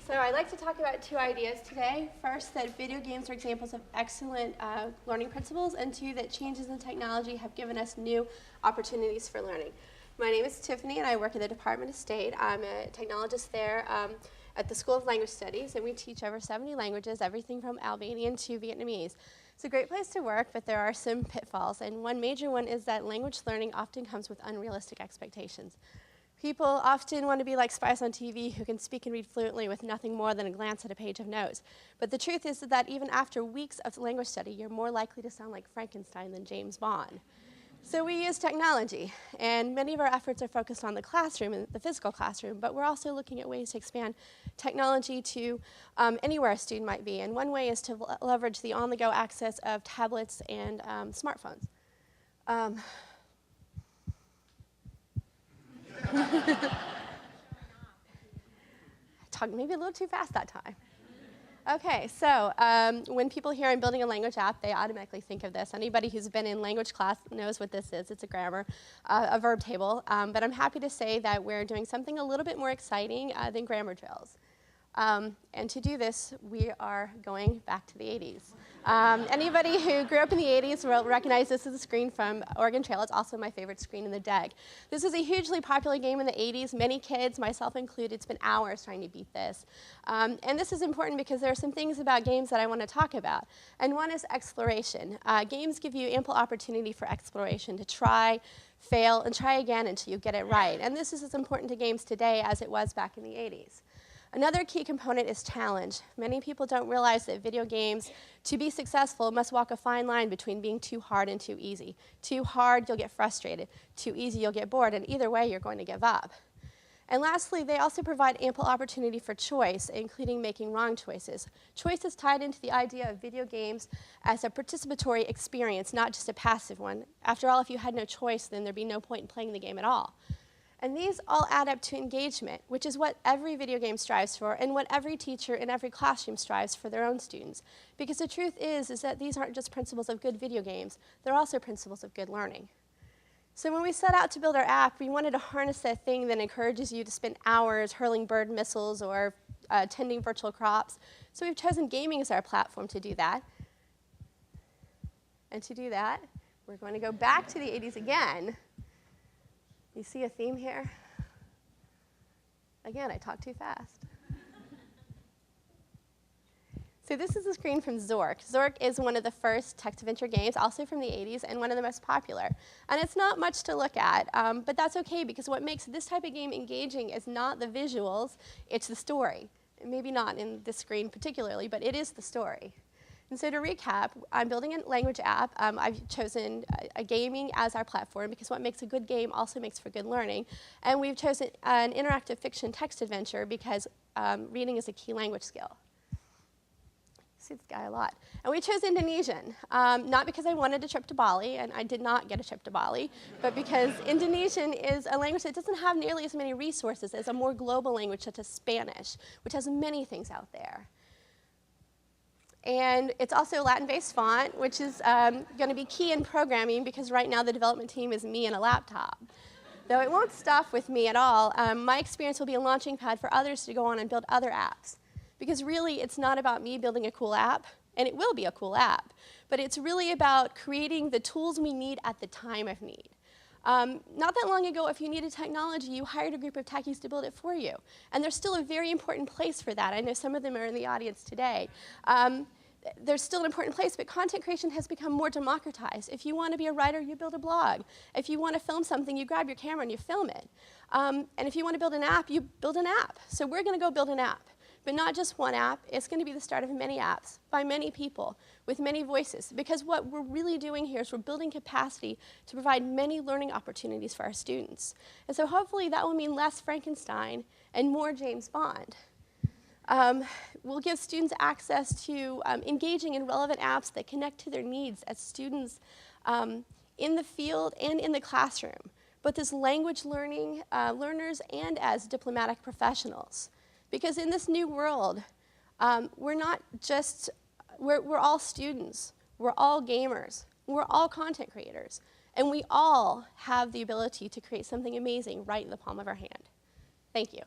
So I'd like to talk about two ideas today. First, that video games are examples of excellent learning principles, and two, that changes in technology have given us new opportunities for learning. My name is Tiffany, and I work at the Department of State. I'm a technologist there at the School of Language Studies, and we teach over 70 languages, everything from Albanian to Vietnamese. It's a great place to work, but there are some pitfalls, and one major one is that language learning often comes with unrealistic expectations. People often want to be like spies on TV who can speak and read fluently with nothing more than a glance at a page of notes. But the truth is that even after weeks of language study, you're more likely to sound like Frankenstein than James Bond. So we use technology, and many of our efforts are focused on the classroom and the physical classroom, but we're also looking at ways to expand technology to anywhere a student might be. And one way is to leverage the on-the-go access of tablets and smartphones. Talked maybe a little too fast that time. Okay, so when people hear I'm building a language app, they automatically think of this. Anybody who's been in language class knows what this is. It's a grammar, a verb table. But I'm happy to say that we're doing something a little bit more exciting than grammar drills. And to do this, we are going back to the 80s. Anybody who grew up in the 80s will recognize this as a screen from Oregon Trail. It's also my favorite screen in the deck. This was a hugely popular game in the 80s. Many kids, myself included, spent hours trying to beat this. And this is important because there are some things about games that I want to talk about. And one is exploration. Games give you ample opportunity for exploration, to try, fail, and try again until you get it right. And this is as important to games today as it was back in the 80s. Another key component is challenge. Many people don't realize that video games, to be successful, must walk a fine line between being too hard and too easy. Too hard, you'll get frustrated. Too easy, you'll get bored. And either way, you're going to give up. And lastly, they also provide ample opportunity for choice, including making wrong choices. Choice is tied into the idea of video games as a participatory experience, not just a passive one. After all, if you had no choice, then there'd be no point in playing the game at all. And these all add up to engagement, which is what every video game strives for and what every teacher in every classroom strives for their own students. Because the truth is that these aren't just principles of good video games, they're also principles of good learning. So when we set out to build our app, we wanted to harness that thing that encourages you to spend hours hurling bird missiles or tending virtual crops. So we've chosen gaming as our platform to do that. And to do that, we're going to go back to the 80s again. You see a theme here? Again, I talk too fast. So this is a screen from Zork. Zork is one of the first text-adventure games, also from the 80s, and one of the most popular. And it's not much to look at, but that's okay, because what makes this type of game engaging is not the visuals, it's the story. Maybe not in this screen particularly, but it is the story. And so to recap, I'm building a language app. I've chosen a gaming as our platform because what makes a good game also makes for good learning. And we've chosen an interactive fiction text adventure because reading is a key language skill. See this guy a lot. And we chose Indonesian, not because I wanted a trip to Bali, and I did not get a trip to Bali, but because Indonesian is a language that doesn't have nearly as many resources as a more global language such as Spanish, which has many things out there. And it's also a Latin-based font, which is going to be key in programming because right now the development team is me and a laptop. Though it won't stop with me at all, my experience will be a launching pad for others to go on and build other apps. Because really, it's not about me building a cool app, and it will be a cool app, but it's really about creating the tools we need at the time of need. Not that long ago, if you needed technology, you hired a group of techies to build it for you. And there's still a very important place for that. I know some of them are in the audience today. There's still an important place, but content creation has become more democratized. If you want to be a writer, you build a blog. If you want to film something, you grab your camera and you film it. And if you want to build an app, you build an app. So we're going to go build an app. But not just one app. It's going to be the start of many apps by many people with many voices. Because what we're really doing here is we're building capacity to provide many learning opportunities for our students. And so hopefully that will mean less Frankenstein and more James Bond. We'll give students access to engaging and relevant apps that connect to their needs as students in the field and in the classroom, both as language learning learners and as diplomatic professionals. Because in this new world, we're not just, we're all students, we're all gamers, we're all content creators, and we all have the ability to create something amazing right in the palm of our hand. Thank you.